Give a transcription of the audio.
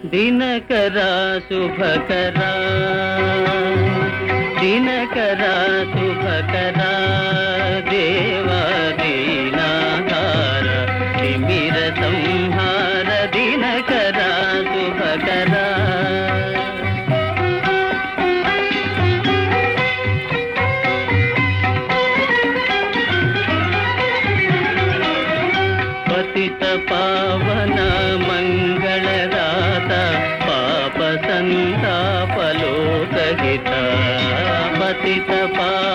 ದಿನಕರ ಶುಭಕರ ದಿನಕರ ಶುಭಕರ ದೇವಾ ದೀನಾಧಾರ ತಿಮಿರ ಸಂಹಾರ ದಿನಕರ ಶುಭಕರ पतित पावन मंगलदाता पाप संताप लोकहिता पतित पावन